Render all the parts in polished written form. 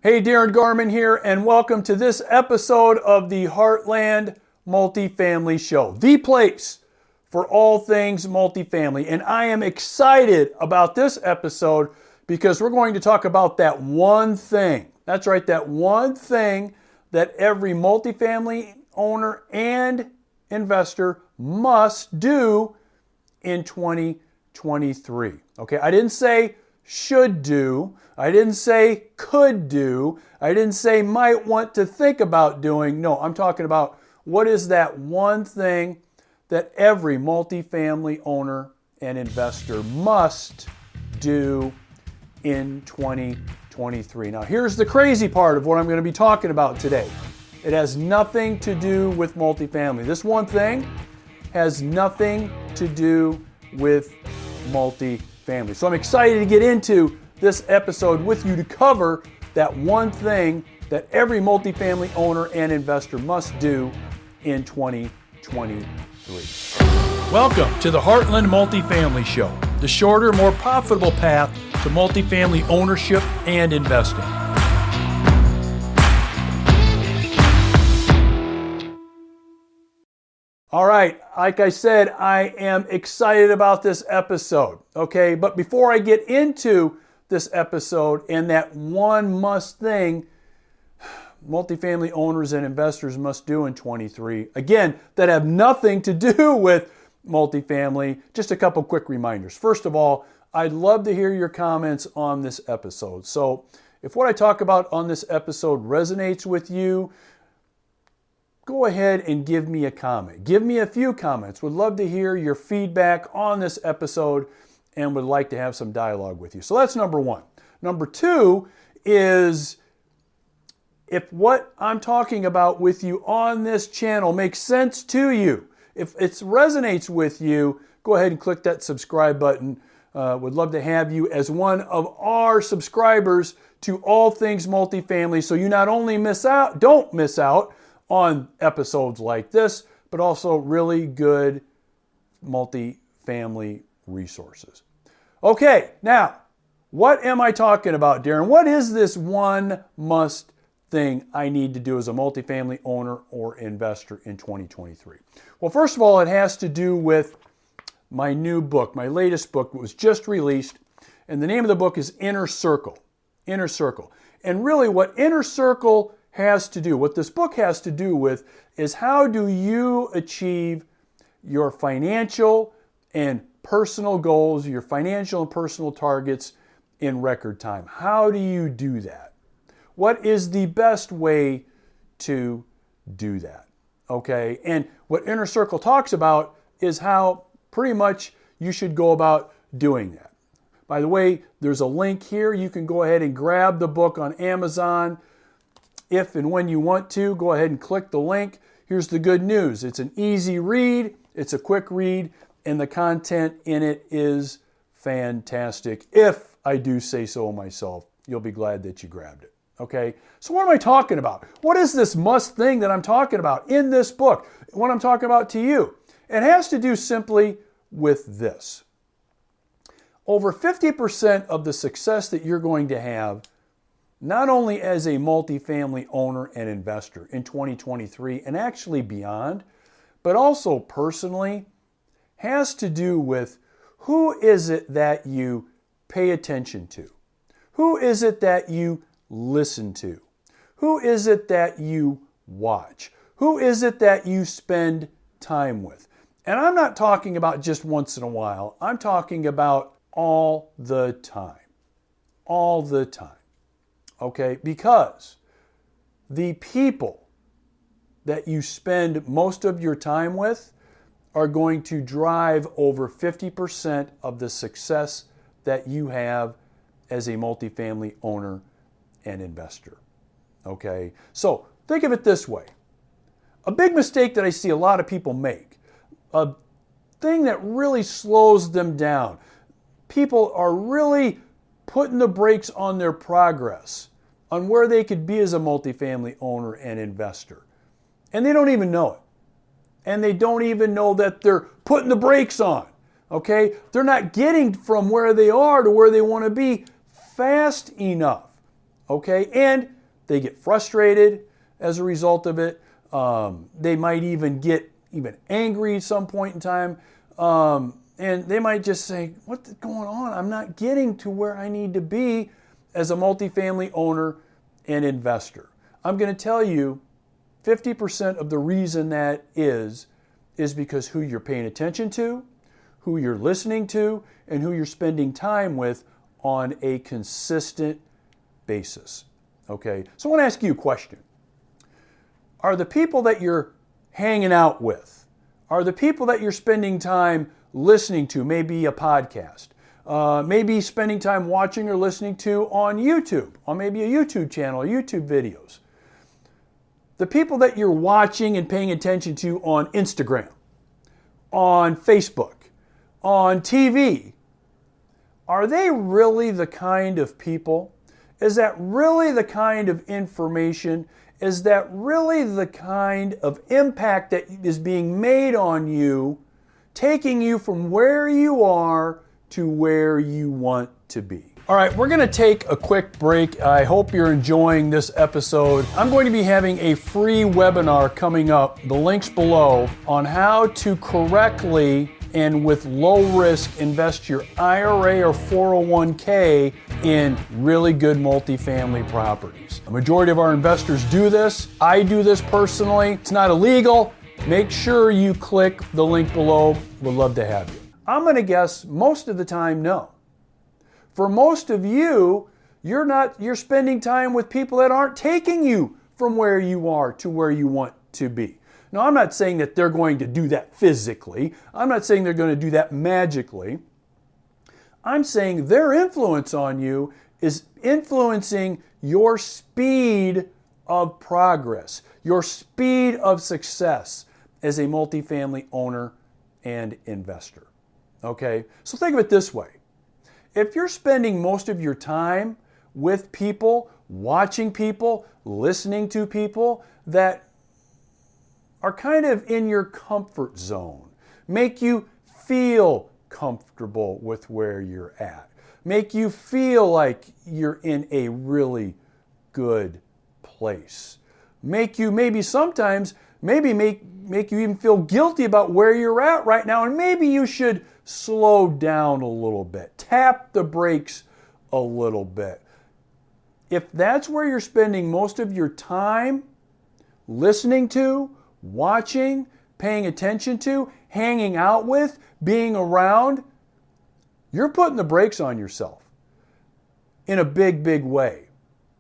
Hey, Darren Garman here, and welcome to this episode of the Heartland Multifamily Show, the place for all things multifamily. And I am excited about this episode because we're going to talk about that one thing. That's right, that one thing that every multifamily owner and investor must do in 2023. Okay, I didn't say should do. I didn't say could do. I didn't say might want to think about doing. No, I'm talking about what is that one thing that every multifamily owner and investor must do in 2023. Now, here's the crazy part of what I'm going to be talking about today. It has nothing to do with multifamily. This one thing has nothing to do with multifamily. So I'm excited to get into this episode with you to cover that one thing that every multifamily owner and investor must do in 2023. Welcome to the Heartland Multifamily Show, the shorter, more profitable path to multifamily ownership and investing. All right, like I said, I am excited about this episode, okay? But before I get into this episode and that one must thing multifamily owners and investors must do in 23, again, that have nothing to do with multifamily, just a couple quick reminders. First of all, I'd love to hear your comments on this episode. So if what I talk about on this episode resonates with you, go ahead and give me a comment. Give me a few comments. Would love to hear your feedback on this episode and would like to have some dialogue with you. So that's number one. Number two is if what I'm talking about with you on this channel makes sense to you, if it resonates with you, go ahead and click that subscribe button. Would love to have you as one of our subscribers to All Things Multifamily so you not only don't miss out on episodes like this, but also really good multifamily resources. Okay, now, what am I talking about, Darren? What is this one must thing I need to do as a multifamily owner or investor in 2023? Well, first of all, it has to do with my new book, my latest book that was just released, and the name of the book is Inner Circle. Inner Circle. And really what Inner Circle has to do, what this book has to do with, is how do you achieve your financial and personal goals, your financial and personal targets in record time. How do you do that? What is the best way to do that? Okay, and what Inner Circle talks about is how pretty much you should go about doing that. By the way, there's a link here. You can go ahead and grab the book on Amazon. If and when you want to, go ahead and click the link. Here's the good news. It's an easy read. It's a quick read. And the content in it is fantastic. If I do say so myself, you'll be glad that you grabbed it. Okay? So what am I talking about? What is this must thing that I'm talking about in this book? What I'm talking about to you? It has to do simply with this. Over 50% of the success that you're going to have, not only as a multifamily owner and investor in 2023 and actually beyond, but also personally, has to do with who is it that you pay attention to? Who is it that you listen to? Who is it that you watch? Who is it that you spend time with? And I'm not talking about just once in a while. I'm talking about all the time. All the time. Okay? Because the people that you spend most of your time with are going to drive over 50% of the success that you have as a multifamily owner and investor. Okay? So think of it this way. A big mistake that I see a lot of people make, a thing that really slows them down, people are really putting the brakes on their progress, on where they could be as a multifamily owner and investor. And they don't even know it. And they don't even know that they're putting the brakes on. Okay? They're not getting from where they are to where they want to be fast enough. Okay? And they get frustrated as a result of it. They might even get angry at some point in time. And they might just say, what's going on? I'm not getting to where I need to be as a multifamily owner and investor. I'm going to tell you 50% of the reason that is because who you're paying attention to, who you're listening to, and who you're spending time with on a consistent basis. Okay? So I want to ask you a question. Are the people that you're hanging out with, are the people that you're spending time listening to, maybe a podcast, maybe spending time watching or listening to on YouTube, on maybe a YouTube channel, or YouTube videos, the people that you're watching and paying attention to on Instagram, on Facebook, on TV, are they really the kind of people? Is that really the kind of information? Is that really the kind of impact that is being made on you, taking you from where you are to where you want to be? All right, we're going to take a quick break. I hope you're enjoying this episode. I'm going to be having a free webinar coming up, the link's below, on how to correctly and with low risk invest your IRA or 401k in really good multifamily properties. The majority of our investors do this. I do this personally. It's not illegal. Make sure you click the link below. We'd love to have you. I'm going to guess most of the time, no. For most of you, you're spending time with people that aren't taking you from where you are to where you want to be. Now, I'm not saying that they're going to do that physically. I'm not saying they're going to do that magically. I'm saying their influence on you is influencing your speed of progress, your speed of success as a multifamily owner and investor. Okay? So think of it this way. If you're spending most of your time with people, watching people, listening to people that are kind of in your comfort zone, make you feel comfortable with where you're at, make you feel like you're in a really good place, make you maybe sometimes, make you even feel guilty about where you're at right now, and maybe you should slow down a little bit, tap the brakes a little bit. If that's where you're spending most of your time, listening to, watching, paying attention to, hanging out with, being around, you're putting the brakes on yourself in a big, big way.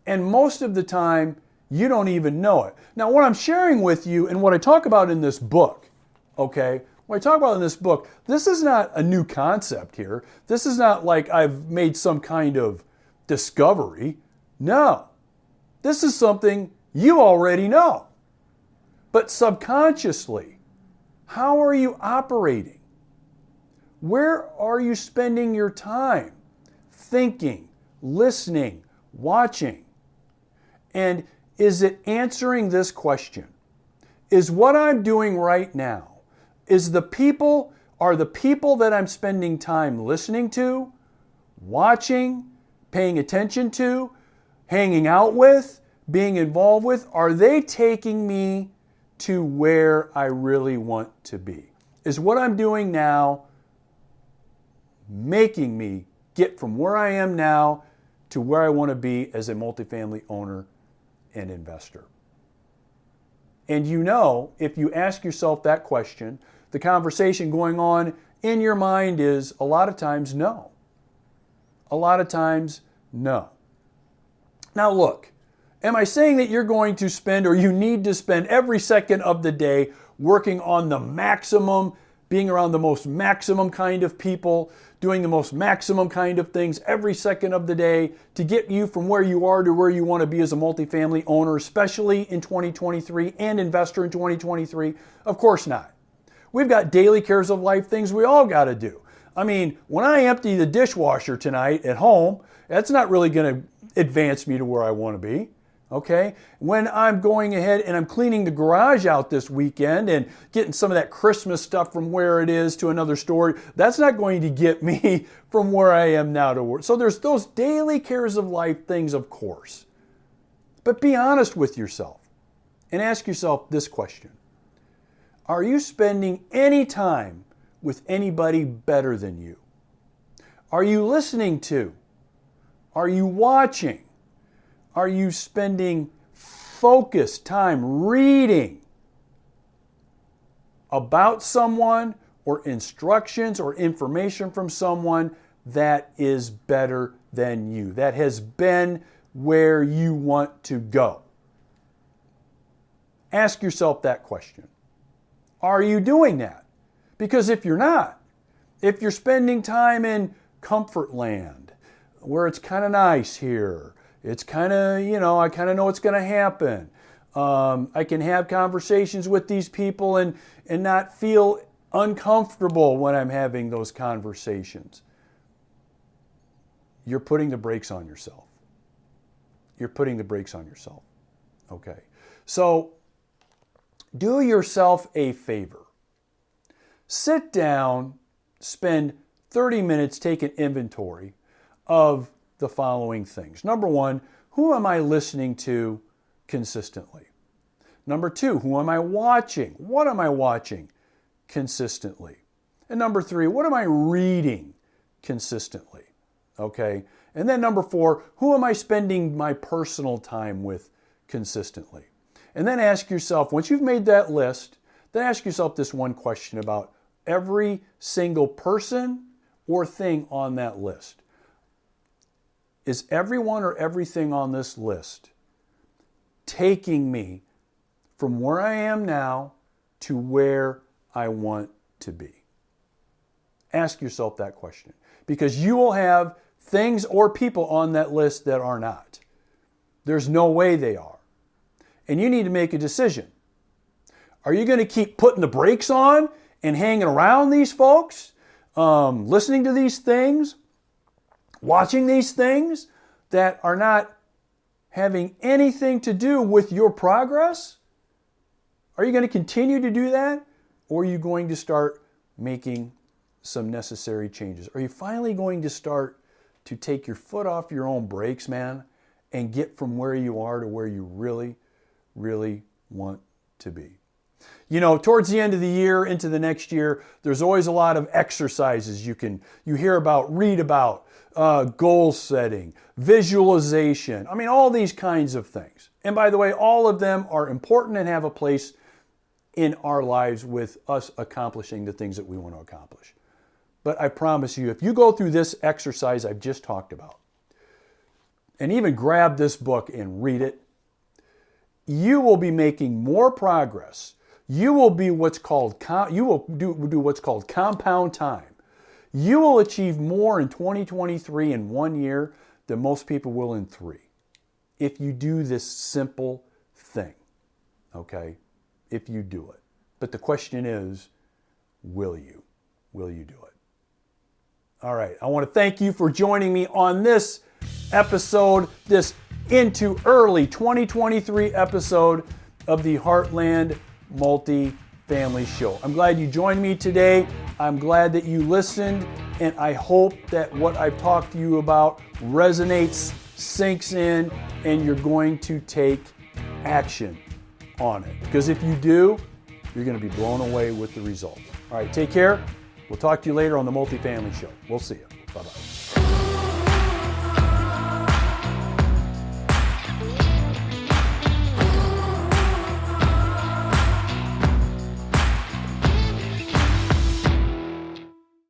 And most of the time, you don't even know it. Now, what I'm sharing with you and what I talk about in this book, okay, what I talk about in this book, this is not a new concept here. This is not like I've made some kind of discovery. No, this is something you already know. But subconsciously, how are you operating? Where are you spending your time? Thinking, listening, watching. And is it answering this question? Is what I'm doing right now, are the people that I'm spending time listening to, watching, paying attention to, hanging out with, being involved with, are they taking me to where I really want to be? Is what I'm doing now making me get from where I am now to where I want to be as a multifamily owner and investor? And you know, if you ask yourself that question, the conversation going on in your mind is a lot of times no. A lot of times no. Now look, am I saying that you're going to spend or you need to spend every second of the day working on the maximum, being around the most maximum kind of people, doing the most maximum kind of things every second of the day to get you from where you are to where you want to be as a multifamily owner, especially in 2023 and investor in 2023? Of course not. We've got daily cares of life things we all got to do. I mean, when I empty the dishwasher tonight at home, that's not really going to advance me to where I want to be. Okay? When I'm going ahead and I'm cleaning the garage out this weekend and getting some of that Christmas stuff from where it is to another store, that's not going to get me from where I am now to where. So there's those daily cares of life things, of course. But be honest with yourself and ask yourself this question. Are you spending any time with anybody better than you? Are you listening to? Are you watching? Are you spending focused time reading about someone or instructions or information from someone that is better than you, that has been where you want to go? Ask yourself that question. Are you doing that? Because if you're not, if you're spending time in comfort land, where it's kind of nice here, it's kind of, I kind of know what's going to happen. I can have conversations with these people and not feel uncomfortable when I'm having those conversations. You're putting the brakes on yourself. You're putting the brakes on yourself. Okay. So do yourself a favor. Sit down, spend 30 minutes, take an inventory of the following things. Number one, who am I listening to consistently? Number two, who am I watching? What am I watching consistently? And number three, what am I reading consistently? Okay. And then number four, who am I spending my personal time with consistently? And then ask yourself, once you've made that list, then ask yourself this one question about every single person or thing on that list. Is everyone or everything on this list taking me from where I am now to where I want to be? Ask yourself that question, because you will have things or people on that list that are not. There's no way they are. And you need to make a decision. Are you going to keep putting the brakes on and hanging around these folks, listening to these things, watching these things that are not having anything to do with your progress? Are you going to continue to do that? Or are you going to start making some necessary changes? Are you finally going to start to take your foot off your own brakes, man, and get from where you are to where you really want to be? Towards the end of the year, into the next year, there's always a lot of exercises you hear about, read about, goal setting, visualization. I mean, all these kinds of things. And by the way, all of them are important and have a place in our lives with us accomplishing the things that we want to accomplish. But I promise you, if you go through this exercise I've just talked about, and even grab this book and read it, you will be making more progress. You will be do what's called compound time. You will achieve more in 2023 in 1 year than most people will in 3. If you do this simple thing, okay? If you do it. But the question is, will you? Will you do it? All right. I want to thank you for joining me on this episode, this into early 2023 episode of the Heartland Multifamily Show. I'm glad you joined me today. I'm glad that you listened, and I hope that what I've talked to you about resonates, sinks in, and you're going to take action on it. Because if you do, you're going to be blown away with the results. All right, take care. We'll talk to you later on the Multifamily Show. We'll see you. Bye-bye.